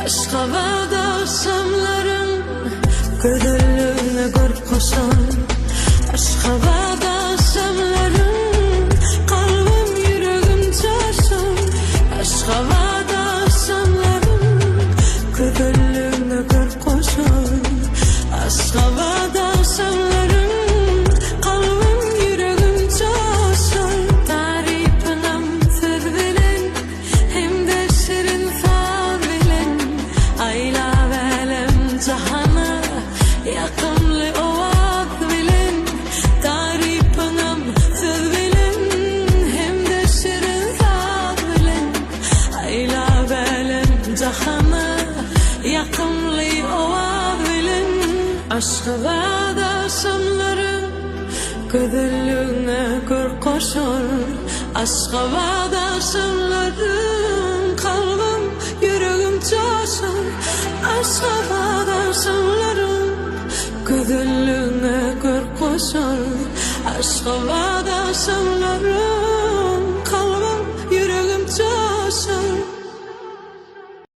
Aşka vadaşamlarım Gödüllüğüne gör koşan Aşka vadaşamlarım Kalbim yüreğim coşan Aşka vadaşamlarım Gödüllüğüne gör koşan Aşka vadaşamlarım Kalbim yüreğim coşan Tarifinem söz bilen Hem de şirin fal bilen Ayla velem cahana Yakımlı ovat bilen Tarifinem söz bilen Hem de şirin fal bilen Ayla velem cahana Yakımlı ovat bilen Aşkı vadaşamlarım Gödüllüğüne gör koşar Aşka vadaşamlarım Kalbim yüreğim coşar Aşka vadaşamlarım Gödüllüğüne gör koşar Aşka vadaşamlarım